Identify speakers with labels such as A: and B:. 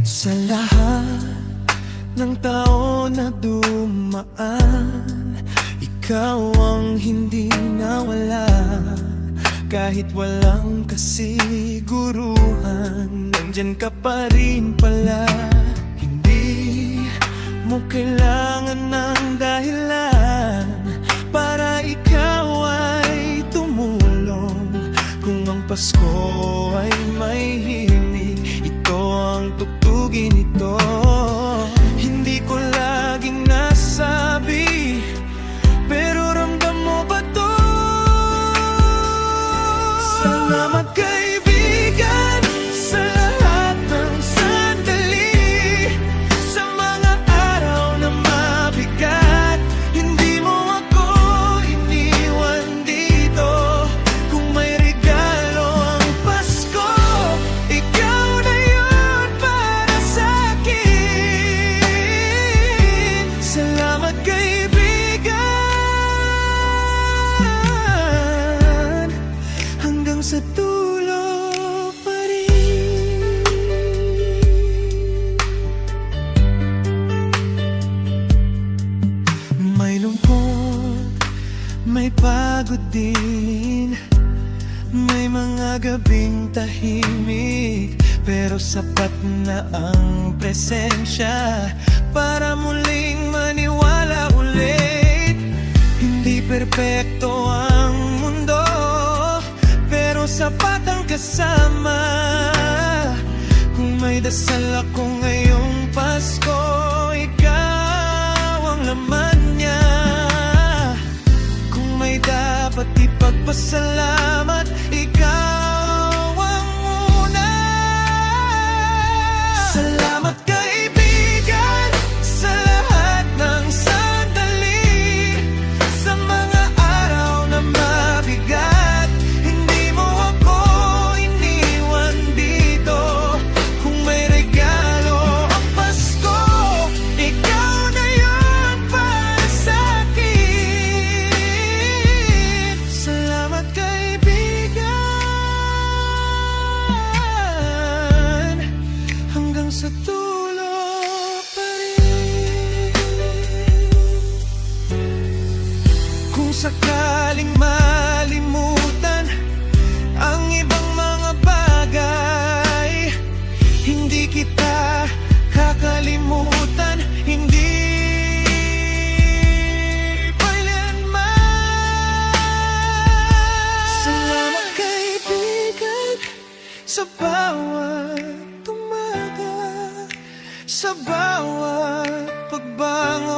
A: Sa lahat ng taon na dumaan, ikaw ang hindi nawala. Kahit walang kasiguruhan, nandyan ka pa rin pala. Hindi mo kailangan ng dahilan para ikaw ay tumulong. Kung ang Pasko ay may himig, ito ang tugtugin ito. Hindi ko laging nasabi, pero ramdam mo ba to? Salamat kaibigan sa lahat ng sandali, sa mga araw na mabigat. Hindi mo ako iniwan dito. Kung may regalo ang Pasko, ikaw na yun para sa'kin. Salamat kaibigan, hanggang sa dulo pa rin. May lungkot, may pagod din, may mga gabing tahimik, pero sapat na ang presensya para muling maniwala ulit. Hindi perpekto ang mundo, pero sapat ang kasama. Kung may dasal ako ngayong Pasko, ikaw ang laman niya. Kung may dapat ipagpasalamat, ikaw ang una. Salamat kaibigan sa lahat ng sandali, sa mga araw na mabigat. Hindi mo ako iniwan dito. Kung may regalo ang Pasko, ikaw na yun para sa'kin. Salamat kaibigan, hanggang sa dulo pa rin. Kung sakaling malimutan ang ibang mga bagay, hindi kita kakalimutan. Hindi kailanman. Salamat kaibigan sa bawat umaga, sa bawat pagbangon.